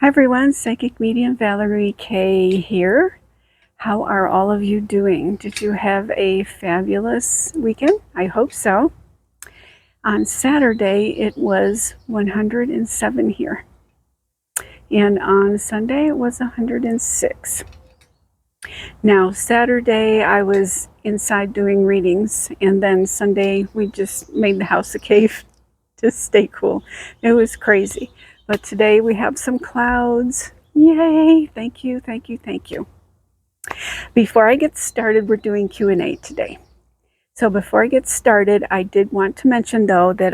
Hi everyone, Psychic Medium Valerie K here. How are all of you doing? Did you have a fabulous weekend? I hope so. On Saturday it was 107 here, and on Sunday it was 106. Now Saturday I was inside doing readings, and then Sunday we just made the house a cave to stay cool. It was crazy. But today we have some clouds. Yay! Thank you, thank you, thank you. Before I get started, we're doing Q&A today. So before I get started, I did want to mention though that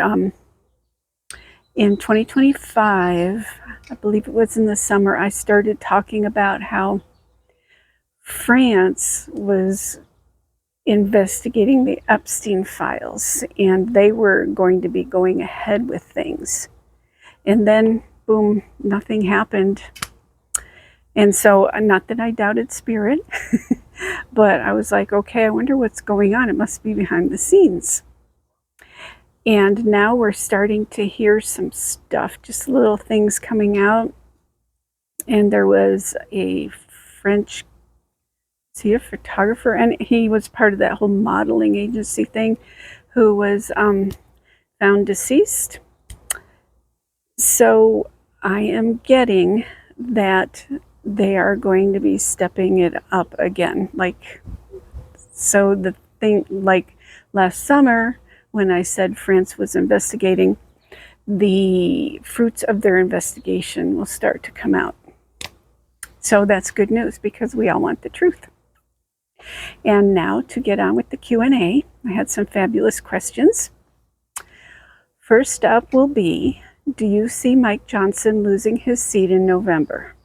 in 2025, I believe it was in the summer, I started talking about how France was investigating the Epstein files, and they were going to be going ahead with things. And then, boom, nothing happened. And so, not that I doubted spirit, but I was like, okay, I wonder what's going on. It must be behind the scenes. And now we're starting to hear some stuff, just little things coming out. And there was a French, is he a photographer? And he was part of that whole modeling agency thing, who was found deceased. So I am getting that they are going to be stepping it up again. So the thing, like last summer when I said France was investigating, the fruits of their investigation will start to come out. So that's good news because we all want the truth. And now to get on with the Q&A, I had some fabulous questions. First up will be, do you see Mike Johnson losing his seat in November?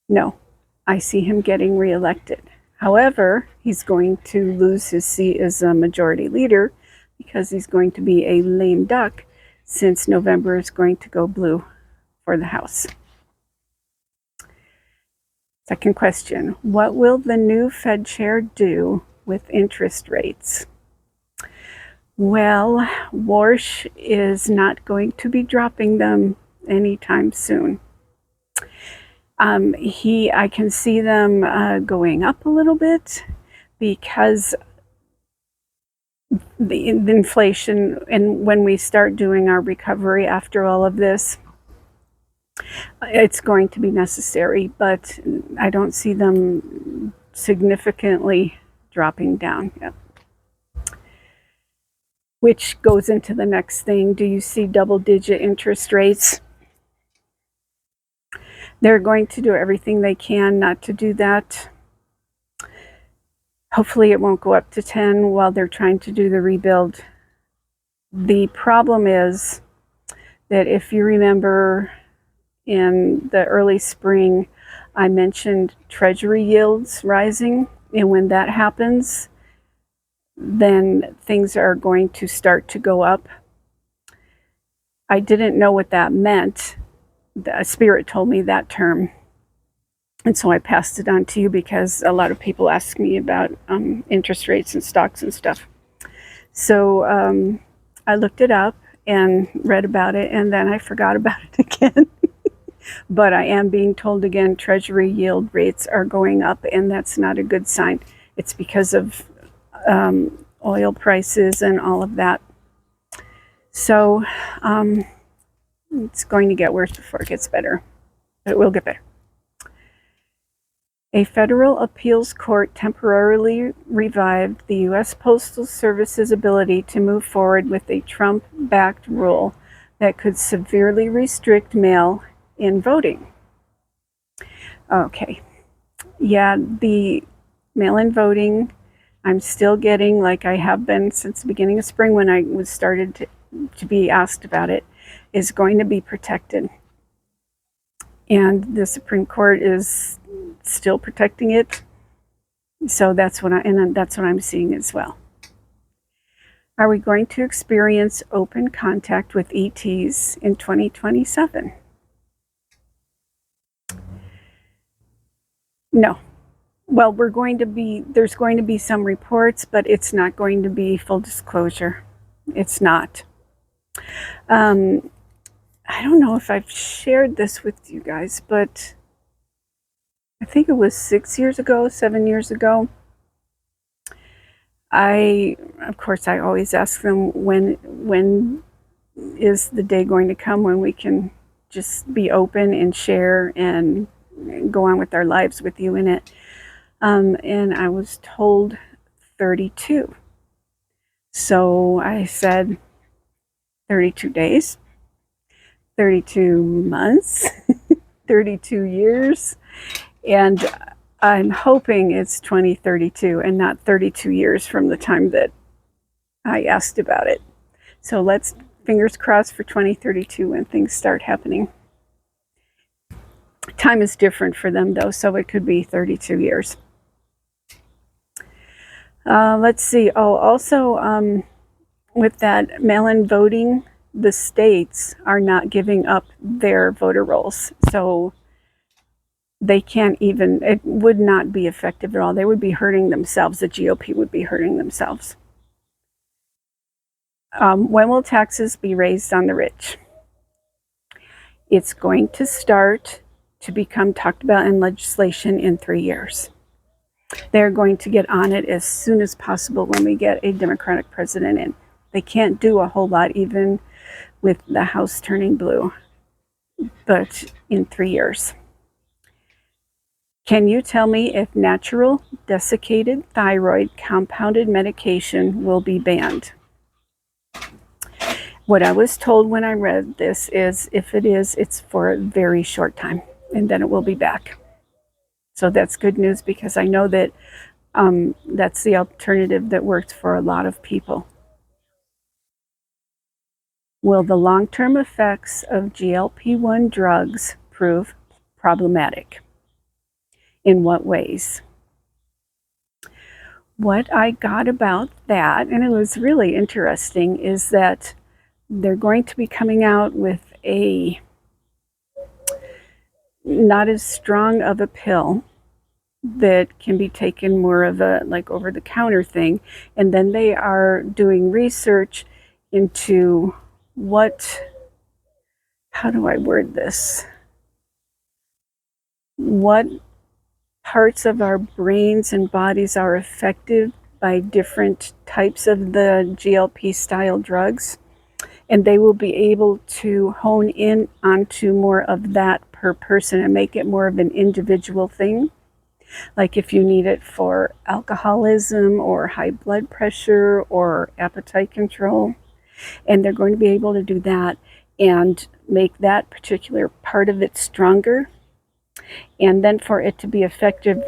No, I see him getting reelected. However, he's going to lose his seat as a majority leader because he's going to be a lame duck since November is going to go blue for the House. Second question, what will the new Fed chair do with interest rates? Well, Warsh is not going to be dropping them anytime soon. I can see them going up a little bit because the inflation, and when we start doing our recovery after all of this, it's going to be necessary, but I don't see them significantly dropping down yet. Which goes into the next thing. Do you see double-digit interest rates? They're going to do everything they can not to do that. Hopefully it won't go up to 10 while they're trying to do the rebuild. The problem is that if you remember in the early spring, I mentioned treasury yields rising, and when that happens, then things are going to start to go up. I didn't know what that meant. The spirit told me that term, and so I passed it on to you because a lot of people ask me about interest rates and stocks and stuff. So I looked it up and read about it, and then I forgot about it again. But I am being told again, treasury yield rates are going up, and that's not a good sign. It's because of oil prices and all of that. So it's going to get worse before it gets better. But it will get better. A federal appeals court temporarily revived the U.S. Postal Service's ability to move forward with a Trump-backed rule that could severely restrict mail-in voting. Okay. Yeah, the mail-in voting, I'm still getting, like I have been since the beginning of spring when I was started to be asked about it, is going to be protected. And the Supreme Court is still protecting it. So that's what I'm seeing as well. Are we going to experience open contact with ETs in 2027? No. Well, there's going to be some reports, but it's not going to be full disclosure. It's not. I don't know if I've shared this with you guys, but I think it was 6 years ago, 7 years ago. Of course, I always ask them when is the day going to come when we can just be open and share and go on with our lives with you in it. And I was told 32. So I said 32 days, 32 months, 32 years. And I'm hoping it's 2032 and not 32 years from the time that I asked about it. So let's fingers crossed for 2032 when things start happening. Time is different for them though, so it could be 32 years. Let's see. Oh, also with that mail-in voting, the states are not giving up their voter rolls. So they can't even, it would not be effective at all. They would be hurting themselves. The GOP would be hurting themselves. When will taxes be raised on the rich? It's going to start to become talked about in legislation in 3 years. They're going to get on it as soon as possible when we get a Democratic president in. They can't do a whole lot even with the House turning blue, but in 3 years. Can you tell me if natural desiccated thyroid compounded medication will be banned? What I was told when I read this is if it is, it's for a very short time and then it will be back. So that's good news because I know that that's the alternative that works for a lot of people. Will the long-term effects of GLP-1 drugs prove problematic? In what ways? What I got about that, and it was really interesting, is that they're going to be coming out with a not as strong of a pill that can be taken more of a like over-the-counter thing. And then they are doing research into how do I word this? What parts of our brains and bodies are affected by different types of the GLP style drugs. And they will be able to hone in onto more of that per person and make it more of an individual thing. Like if you need it for alcoholism or high blood pressure or appetite control. And they're going to be able to do that and make that particular part of it stronger. And then for it to be effective,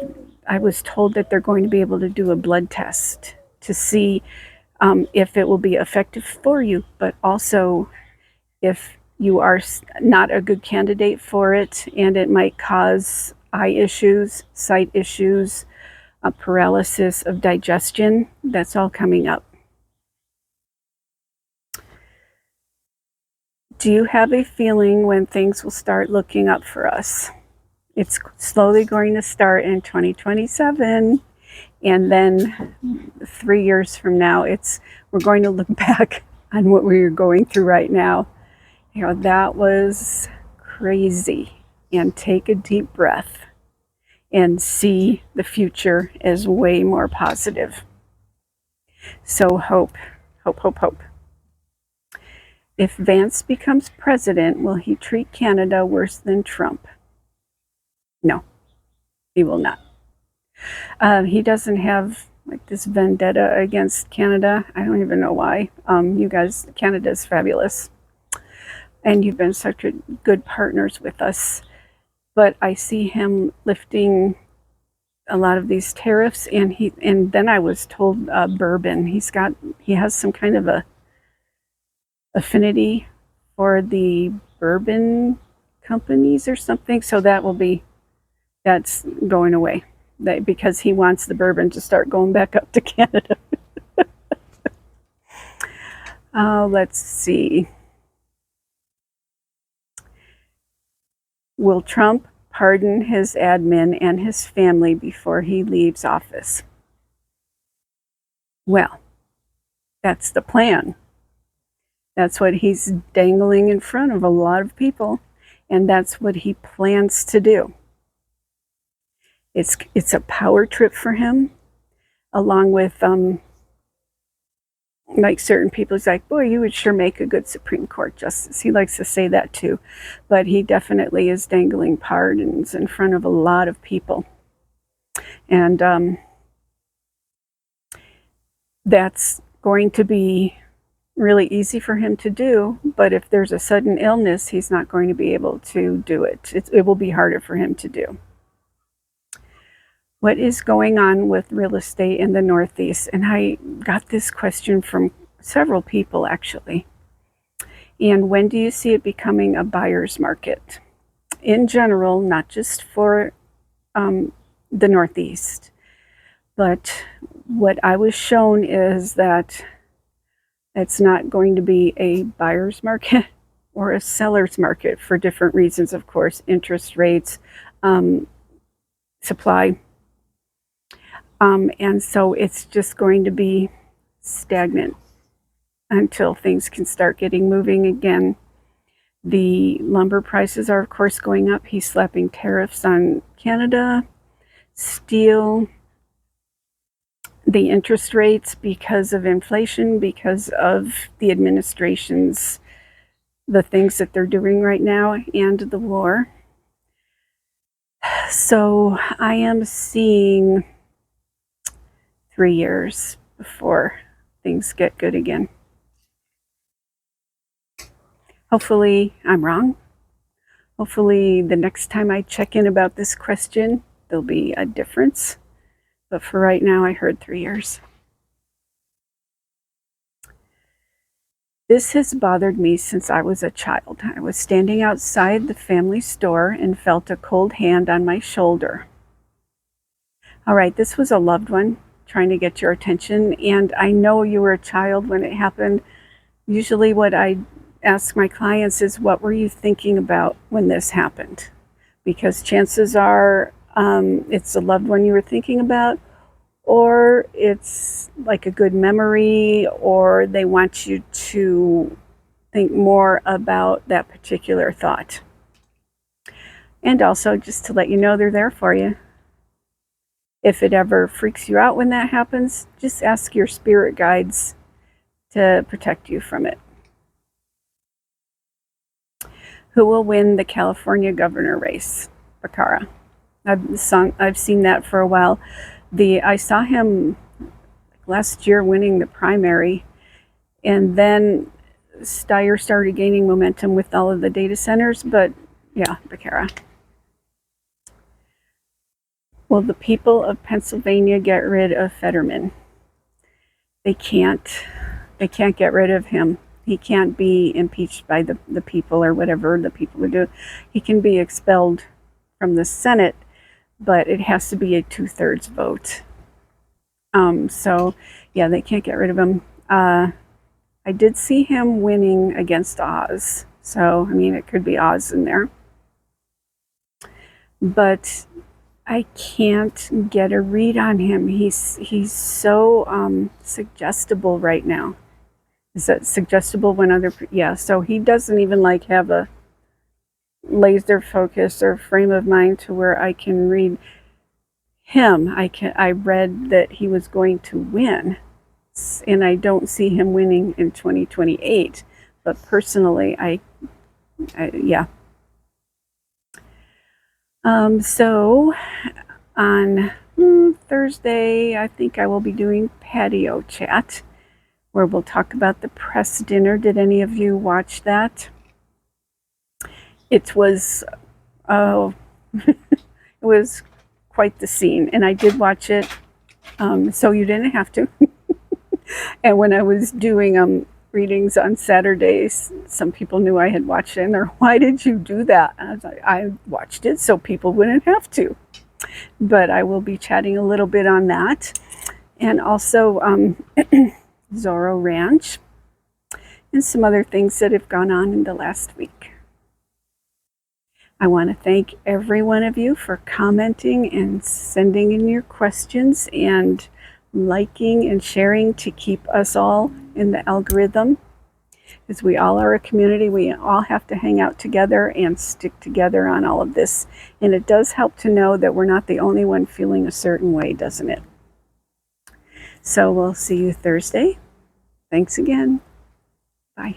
I was told that they're going to be able to do a blood test to see if it will be effective for you, but also if you are not a good candidate for it and it might cause eye issues, sight issues, paralysis of digestion. That's all coming up. Do you have a feeling when things will start looking up for us? It's slowly going to start in 2027. And then 3 years from now, we're going to look back on what we're going through right now. You know, that was crazy. And take a deep breath and see the future as way more positive. So hope, hope, hope, hope. If Vance becomes president, will he treat Canada worse than Trump? No, he will not. He doesn't have like this vendetta against Canada. I don't even know why. You guys, Canada's fabulous. And you've been such good partners with us. But I see him lifting a lot of these tariffs, and then I was told bourbon. He has some kind of a affinity for the bourbon companies or something. So that's going away. Because he wants the bourbon to start going back up to Canada. Let's see. Will Trump pardon his admin and his family before he leaves office? Well, that's the plan. That's what he's dangling in front of a lot of people, and that's what he plans to do. It's a power trip for him, along with like certain people. He's like, boy, you would sure make a good Supreme Court justice. He likes to say that too, but he definitely is dangling pardons in front of a lot of people, and that's going to be really easy for him to do. But if there's a sudden illness, he's not going to be able to do it. It will be harder for him to do. What is going on with real estate in the Northeast? And I got this question from several people, actually. And when do you see it becoming a buyer's market? In general, not just for the Northeast. But what I was shown is that it's not going to be a buyer's market or a seller's market for different reasons, of course, interest rates, supply. And so it's just going to be stagnant until things can start getting moving again. The lumber prices are, of course, going up. He's slapping tariffs on Canada, steel, the interest rates because of inflation, because of the administration's, the things that they're doing right now, and the war. So I am seeing 3 years before things get good again. Hopefully I'm wrong. Hopefully the next time I check in about this question, there'll be a difference. But for right now, I heard 3 years. This has bothered me since I was a child. I was standing outside the family store and felt a cold hand on my shoulder. All right, this was a loved one trying to get your attention, and I know you were a child when it happened. Usually what I ask my clients is, what were you thinking about when this happened? Because chances are it's a loved one you were thinking about, or it's like a good memory, or they want you to think more about that particular thought. And also, just to let you know, they're there for you. If it ever freaks you out when that happens, just ask your spirit guides to protect you from it. Who will win the California governor race? Bacara. I've seen that for a while. I saw him last year winning the primary, and then Steyer started gaining momentum with all of the data centers, but yeah, Bacara. Will the people of Pennsylvania get rid of Fetterman? They can't. They can't get rid of him. He can't be impeached by the people or whatever the people would do. He can be expelled from the Senate, but it has to be a 2/3 vote. So yeah, they can't get rid of him. I did see him winning against Oz. So, I mean, it could be Oz in there. But I can't get a read on him. He's so suggestible right now. Is that suggestible when yeah, so he doesn't even like have a laser focus or frame of mind to where I can read him. I read that he was going to win, and I don't see him winning in 2028. But personally, yeah. So on Thursday, I think I will be doing patio chat, where we'll talk about the press dinner. Did any of you watch that? It was, it was quite the scene, and I did watch it, so you didn't have to. And when I was doing readings on Saturdays, some people knew I had watched it, and they're, why did you do that? And I was like, I watched it so people wouldn't have to. But I will be chatting a little bit on that, and also Zorro Ranch, and some other things that have gone on in the last week. I want to thank every one of you for commenting and sending in your questions and liking and sharing to keep us all in the algorithm. Because we all are a community. We all have to hang out together and stick together on all of this. And it does help to know that we're not the only one feeling a certain way, doesn't it? So we'll see you Thursday. Thanks again.